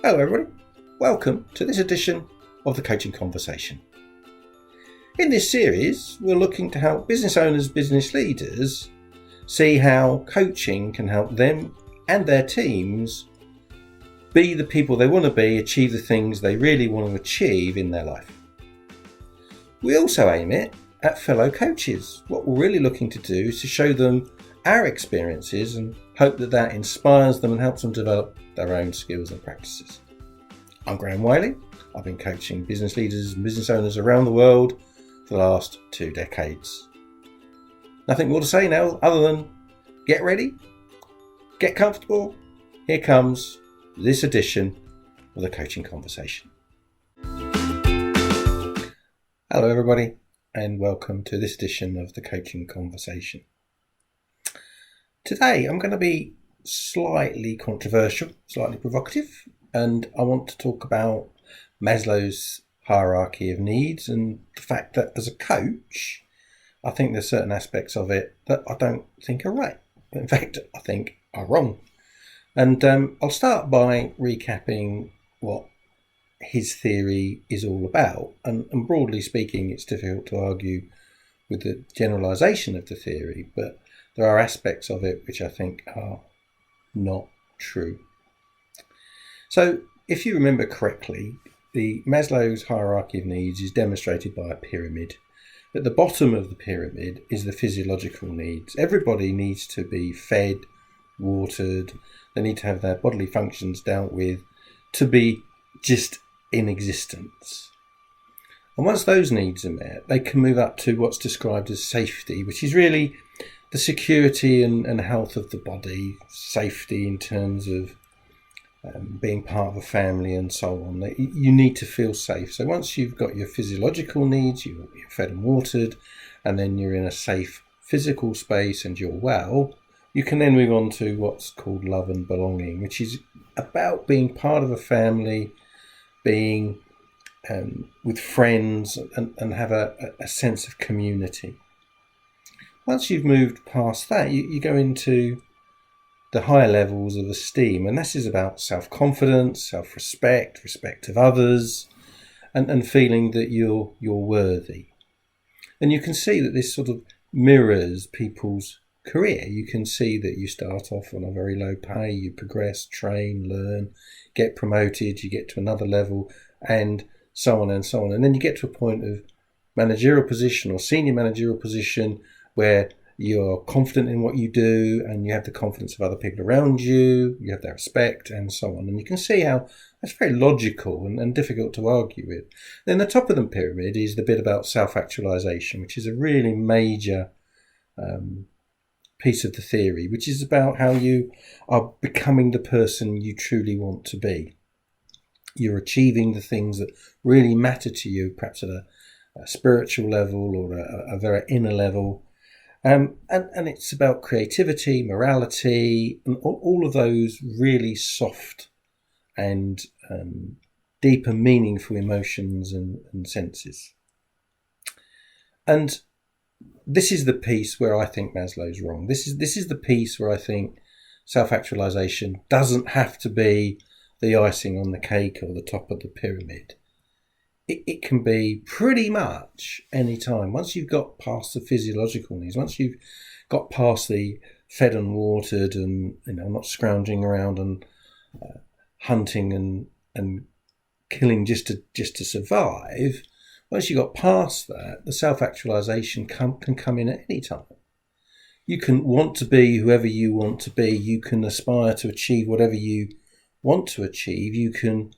Hello everybody, welcome to this edition of the Coaching Conversation. In this series, we're looking to help business owners, business leaders see how coaching can help them and their teams be the people they want to be, achieve the things they really want to achieve in their life. We also aim it at fellow coaches. What we're really looking to do is to show them our experiences and hope that inspires them and helps them develop their own skills and practices. I'm Graham Wiley. I've been coaching business leaders and business owners around the world for the last 2 decades. Nothing more to say now other than get ready, get comfortable. Here comes this edition of the Coaching Conversation. Hello everybody and welcome to this edition of the Coaching Conversation. Today I'm going to be slightly controversial, slightly provocative, and I want to talk about Maslow's hierarchy of needs and the fact that as a coach, I think there's certain aspects of it that I don't think are right. In fact, I think are wrong. And I'll start by recapping what his theory is all about. And broadly speaking, it's difficult to argue with the generalization of the theory, but there are aspects of it which I think are not true. So if you remember correctly, the Maslow's hierarchy of needs is demonstrated by a pyramid. At the bottom of the pyramid is the physiological needs. Everybody needs to be fed, watered, they need to have their bodily functions dealt with to be just in existence. And once those needs are met, they can move up to what's described as safety, which is really the security and health of the body, safety in terms of being part of a family and so on. You need to feel safe. So once you've got your physiological needs, you're fed and watered, and then you're in a safe physical space and you're well, you can then move on to what's called love and belonging, which is about being part of a family, being with friends and have a sense of community. Once you've moved past that, you go into the higher levels of esteem, and this is about self-confidence, self-respect, respect of others, and feeling that you're worthy. And you can see that this sort of mirrors people's career. You can see that you start off on a very low pay, you progress, train, learn, get promoted, you get to another level, and so on and so on. And then you get to a point of managerial position or senior managerial position where you're confident in what you do and you have the confidence of other people around you, you have their respect and so on. And you can see how that's very logical and difficult to argue with. Then the top of the pyramid is the bit about self-actualization, which is a really major piece of the theory, which is about how you are becoming the person you truly want to be. You're achieving the things that really matter to you, perhaps at a spiritual level or a very inner level. And it's about creativity, morality, and all of those really soft and deep and meaningful emotions and senses. And this is the piece where I think Maslow's wrong. This is the piece where I think self-actualization doesn't have to be the icing on the cake or the top of the pyramid. It can be pretty much any time. Once you've got past the physiological needs, once you've got past the fed and watered and not scrounging around and hunting and killing just to survive, once you've got past that, the self-actualization can come in at any time. You can want to be whoever you want to be. You can aspire to achieve whatever you want to achieve. You can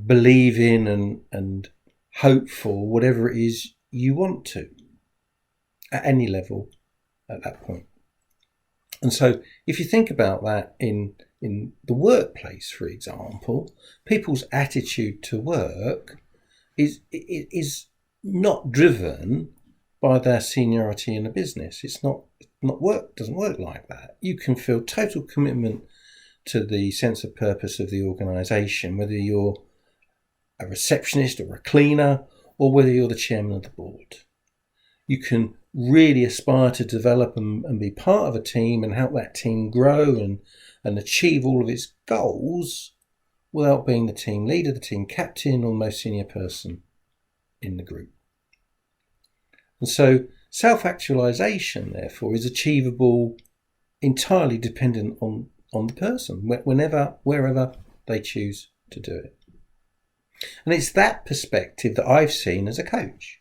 believe in and hope for whatever it is you want to at any level at that point. And so if you think about that in the workplace, for example, people's attitude to work is not driven by their seniority in a business. It's not work, doesn't work like that. You can feel total commitment to the sense of purpose of the organisation, whether you're a receptionist or a cleaner, or whether you're the chairman of the board. You can really aspire to develop and be part of a team and help that team grow and achieve all of its goals without being the team leader, the team captain, or the most senior person in the group. And so self-actualization, therefore, is achievable entirely dependent on the person, wherever they choose to do it. And it's that perspective that I've seen as a coach.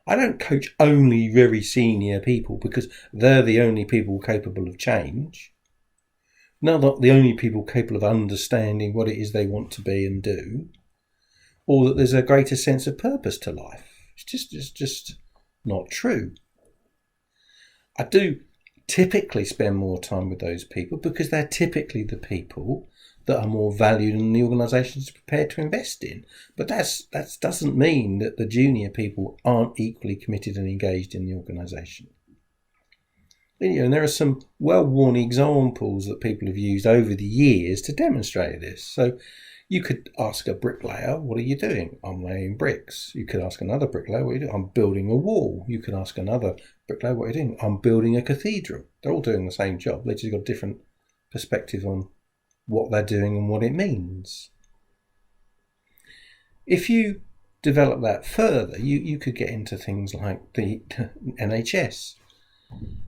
I don't coach only very senior people because they're the only people capable of change. No, not the only people capable of understanding what it is they want to be and do, or that there's a greater sense of purpose to life. It's just not true. I do typically spend more time with those people because they're typically the people that are more valued and the organisation is prepared to invest in. But that doesn't mean that the junior people aren't equally committed and engaged in the organisation. And there are some well-worn examples that people have used over the years to demonstrate this. So you could ask a bricklayer, what are you doing? I'm laying bricks. You could ask another bricklayer, what are you doing? I'm building a wall. You could ask another bricklayer, what are you doing? I'm building a cathedral. They're all doing the same job. They just got a different perspective on what they're doing and what it means. If you develop that further, you could get into things like the NHS.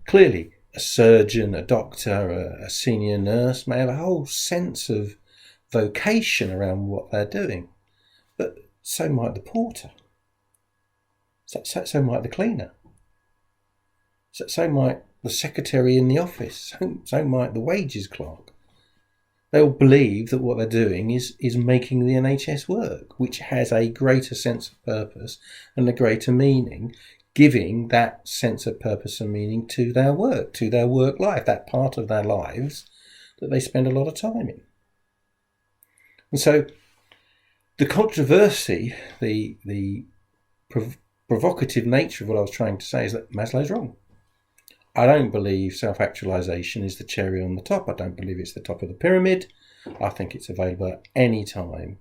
Clearly, a surgeon, a doctor, a senior nurse may have a whole sense of vocation around what they're doing, but so might the porter, so might the cleaner, so might the secretary in the office, so might the wages clerk. They all believe that what they're doing is making the NHS work, which has a greater sense of purpose and a greater meaning, giving that sense of purpose and meaning to their work life, that part of their lives that they spend a lot of time in. And so the controversy, the provocative nature of what I was trying to say is that Maslow's wrong. I don't believe self-actualization is the cherry on the top. I don't believe it's the top of the pyramid. I think it's available at any time,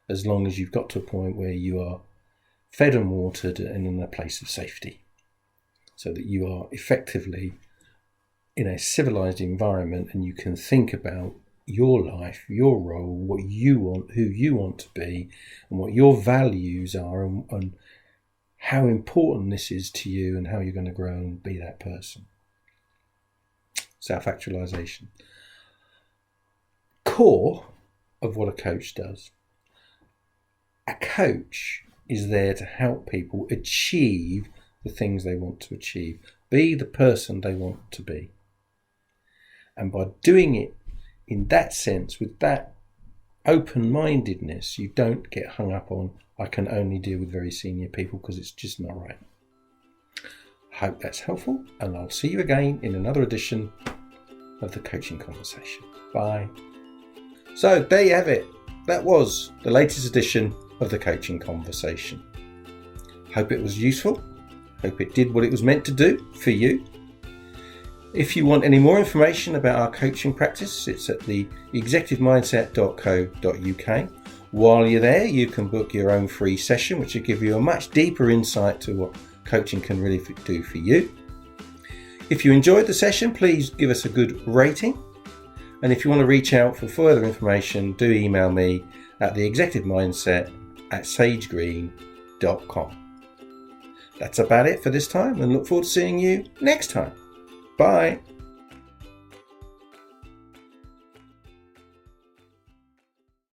as long as you've got to a point where you are fed and watered and in a place of safety, so that you are effectively in a civilized environment and you can think about your life, your role, what you want, who you want to be, and what your values are, and how important this is to you and how you're going to grow and be that person. Self-actualization. Core of what a coach does. A coach is there to help people achieve the things they want to achieve, be the person they want to be. And by doing it in that sense, with that open-mindedness, you don't get hung up on, I can only deal with very senior people, because it's just not right. I hope that's helpful, and I'll see you again in another edition of the Coaching Conversation. Bye. So there you have it. That was the latest edition of the Coaching Conversation. Hope it was useful. Hope it did what it was meant to do for you. If you want any more information about our coaching practice, it's at the executivemindset.co.uk. While you're there, you can book your own free session, which will give you a much deeper insight to what coaching can really do for you. If you enjoyed the session, please give us a good rating. And if you want to reach out for further information, do email me at theexecutivemindset@sagegreen.com. That's about it for this time, and look forward to seeing you next time. Bye.